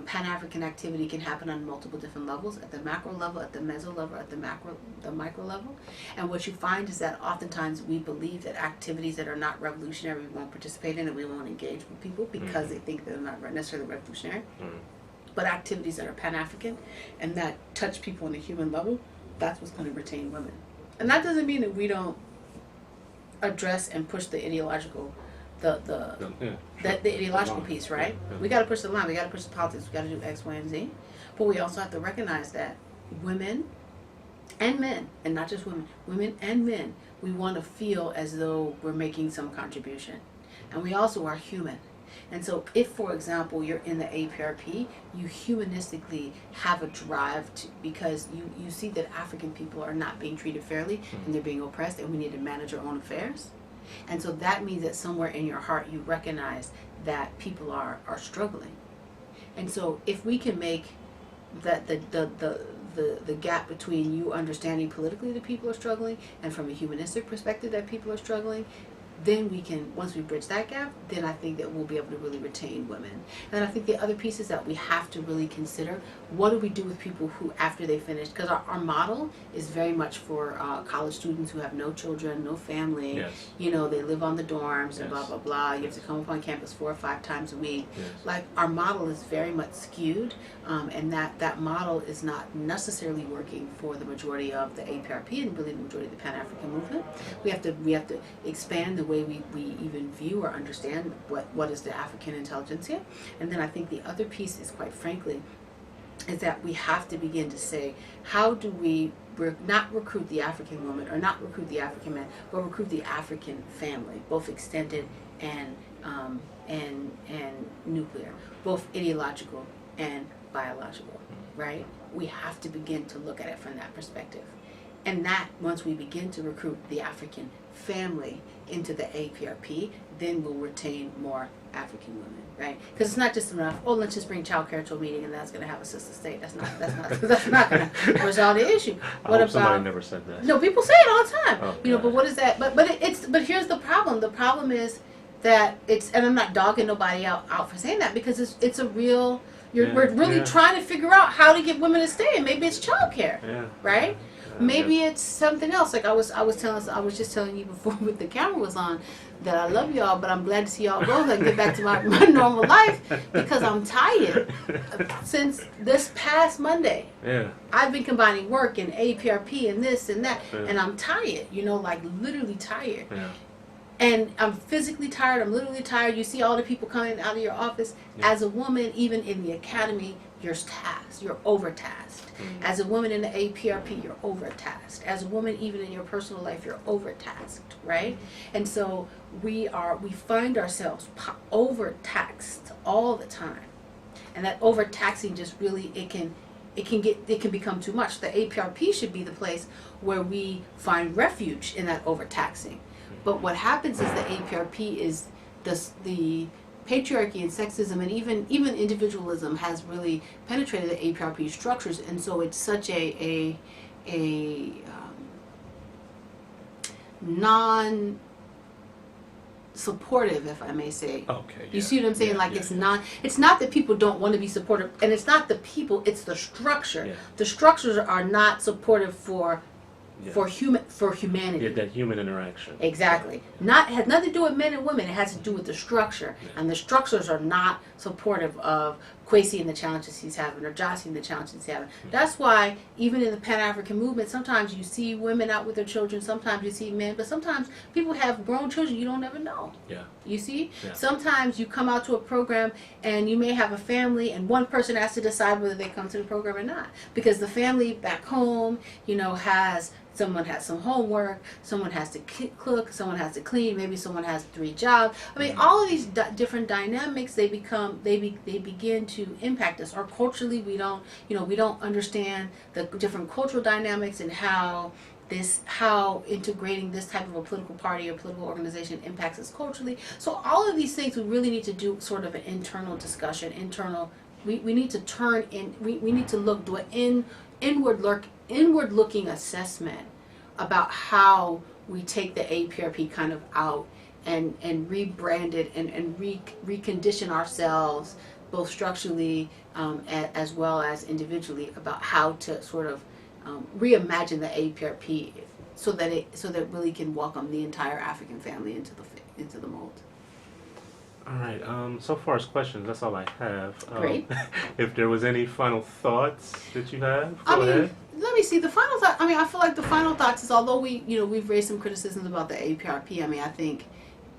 Pan-African activity can happen on multiple different levels, at the macro level, at the meso level, at the micro level. And what you find is that oftentimes we believe that activities that are not revolutionary we won't participate in, and we won't engage with people because they think they're not necessarily revolutionary. But activities that are Pan-African and that touch people on a human level, that's what's going to retain women. And that doesn't mean that we don't address and push the ideological, the ideological piece, right? We got to push the line. We got to push the politics. We got to do X, Y, and Z. But we also have to recognize that women and men, and not just women and men, we want to feel as though we're making some contribution. And we also are human. And so if, for example, you're in the APRP, you humanistically have a drive to, because you see that African people are not being treated fairly and they're being oppressed, and we need to manage our own affairs. And so that means that somewhere in your heart you recognize that people are struggling. And so if we can make that the gap between you understanding politically that people are struggling and from a humanistic perspective that people are struggling, then we can, once we bridge that gap, then I think that we'll be able to really retain women. And I think the other piece is that we have to really consider, what do we do with people who, after they finish, because our model is very much for college students who have no children, no family, Yes. you know, they live on the dorms and Yes. blah, blah, blah. You have Yes. to come up on campus 4 or 5 times a week. Yes. Like, our model is very much skewed, and that model is not necessarily working for the majority of the APRP and really the majority of the Pan-African movement. We have to expand the way we even view or understand what is the African intelligentsia. And then I think the other piece is, quite frankly, is that we have to begin to say, how do we not recruit the African woman or not recruit the African man, but recruit the African family, both extended and nuclear, both ideological and biological, right? We have to begin to look at it from that perspective. And that, once we begin to recruit the African family into the APRP, then we'll retain more African women, right? Because it's not just enough, oh, let's just bring child care to a meeting and that's going to have a sister state. That's not going to resolve the issue. I hope somebody never said that. No, people say it all the time. Oh, you know, but what is that? But here's the problem. The problem is that and I'm not dogging nobody out for saying that, because it's a real. We're really trying to figure out how to get women to stay, and maybe it's child care, right? Maybe it's something else. Like I was just telling you before with the camera was on, that I love y'all, but I'm glad to see y'all go and get back to my normal life, because I'm tired. Since this past Monday, I've been combining work and APRP and this and that, and I'm tired. You know, like literally tired. And I'm physically tired. I'm literally tired. You see all the people coming out of your office. As a woman, even in the academy, you're tasked. You're overtasked. As a woman in the APRP, you're overtasked. As a woman, even in your personal life, you're overtasked, right? And so we find ourselves overtaxed all the time, and that overtaxing just really it can become too much. The APRP should be the place where we find refuge in that overtaxing. But what happens is the APRP is the patriarchy and sexism and even individualism has really penetrated the APRP structures, and so it's such a non supportive, if I may say. Okay. You see what I'm saying? Like, it's not that people don't want to be supportive, and it's not the people, it's the structure. Yeah. The structures are not supportive for humanity. Yeah, that human interaction. Exactly. Has nothing to do with men and women. It has to do with the structure, and the structures are not supportive of Kwesi and the challenges he's having, or Josie and the challenges he's having. That's why even in the Pan-African movement, sometimes you see women out with their children, sometimes you see men, but sometimes people have grown children you don't ever know. Yeah. You see? Yeah. Sometimes you come out to a program and you may have a family, and one person has to decide whether they come to the program or not, because the family back home, someone has some homework, someone has to cook, someone has to clean, maybe someone has 3 jobs. I mean, all of these different dynamics, they begin to impact us. Or culturally, we don't understand the different cultural dynamics and how integrating this type of a political party or political organization impacts us culturally. So all of these things, we really need to do sort of an internal discussion, we need to turn in, we need to do an inward looking assessment about how we take the APRP kind of out and rebrand it and recondition ourselves both structurally as well as individually about how to sort of reimagine the APRP so that it really can welcome the entire African family into the mold. All right. So far as questions, that's all I have. Great. If there was any final thoughts that you have, go ahead. Let me see. The final thought. I mean, I feel like the final thoughts is, although we've raised some criticisms about the APRP. I mean, I think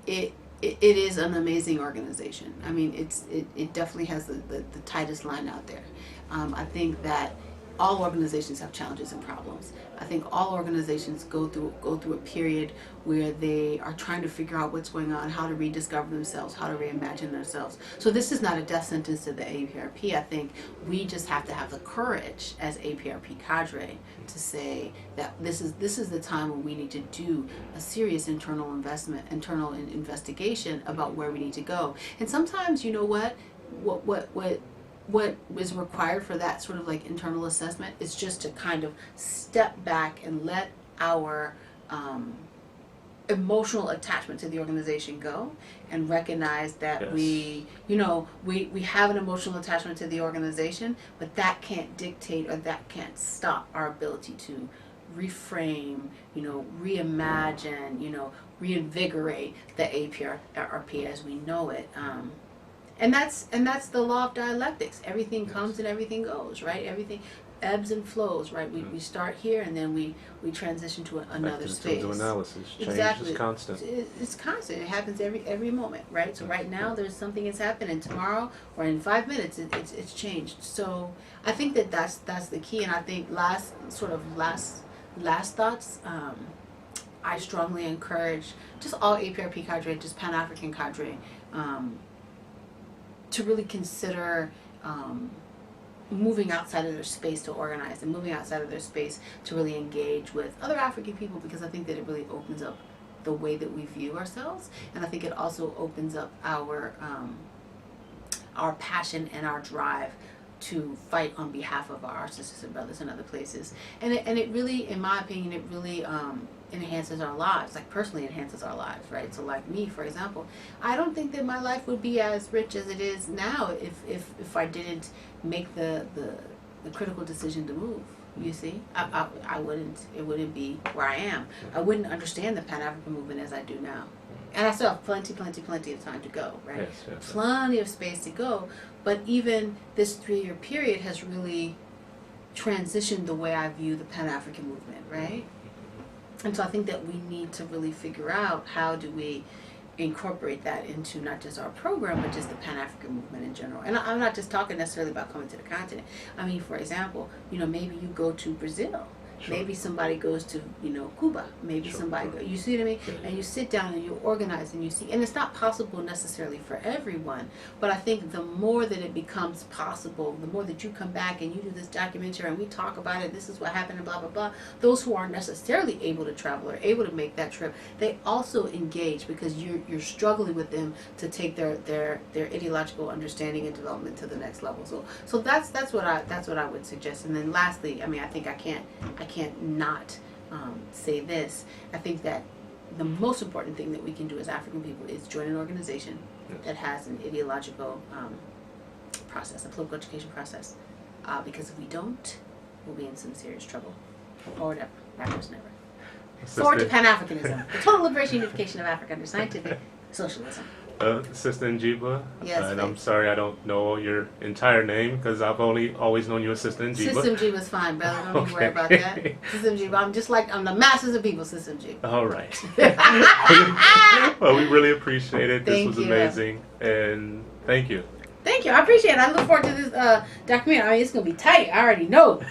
it is an amazing organization. I mean, it definitely has the tightest line out there. I think that all organizations have challenges and problems. I think all organizations go through a period where they are trying to figure out what's going on, how to rediscover themselves, how to reimagine themselves. So this is not a death sentence to the APRP. I think we just have to have the courage as APRP cadre to say that this is the time when we need to do a serious internal investigation about where we need to go. And sometimes, you know what is required for that sort of like internal assessment is just to kind of step back and let our emotional attachment to the organization go and recognize that we have an emotional attachment to the organization, but that can't dictate or that can't stop our ability to reframe, reimagine, reinvigorate the APRP as we know it. And that's the law of dialectics. Everything comes and everything goes, right? Everything ebbs and flows, right? We start here and then we transition to another space. To analysis. Change exactly. is constant. It's constant. It happens every moment, right? So right now there's something that's happening. Tomorrow or in 5 minutes it's changed. So I think that's the key. And I think last thoughts. I strongly encourage just all APRP cadre, just Pan-African cadre, to really consider moving outside of their space to organize and moving outside of their space to really engage with other African people, because I think that it really opens up the way that we view ourselves, and I think it also opens up our passion and our drive to fight on behalf of our sisters and brothers in other places. And it really, in my opinion, it really enhances our lives, like personally enhances our lives, right? So like me, for example, I don't think that my life would be as rich as it is now if I didn't make the critical decision to move. You see, I wouldn't. It wouldn't be where I am. I wouldn't understand the Pan-African movement as I do now. And I still have plenty of time to go, right? Yes. Plenty of space to go. But even this 3-year period has really transitioned the way I view the Pan-African movement, right? And so I think that we need to really figure out how do we incorporate that into not just our program, but just the Pan-African movement in general. And I'm not just talking necessarily about coming to the continent. I mean, for example, maybe you go to Brazil Sure. Maybe somebody goes to, Cuba. Maybe Sure, somebody sure. you see what I mean? Yeah. And you sit down and you organize and you see, and it's not possible necessarily for everyone, but I think the more that it becomes possible, the more that you come back and you do this documentary and we talk about it, this is what happened and blah, blah, blah. Those who aren't necessarily able to travel or able to make that trip, they also engage because you're struggling with them to take their ideological understanding and development to the next level. So that's what I would suggest. And then lastly, I mean, I think I can't not say this. I think that the most important thing that we can do as African people is join an organization that has an ideological process, a political education process. Because if we don't, we'll be in some serious trouble. Or whatever. Rappers never. Forward to Pan-Africanism. The total liberation and unification of Africa under scientific socialism. Sister Mjiba, Yes, and please. I'm sorry I don't know your entire name because I've always known you as Sister Mjiba. System Mjiba's fine, brother. Don't even worry about that. System Mjiba. I'm the masses of people, System Mjiba. All right. Well, we really appreciate it. This Thank was you. amazing, and thank you. Thank you. I appreciate it. I look forward to this documentary. I mean, it's going to be tight. I already know.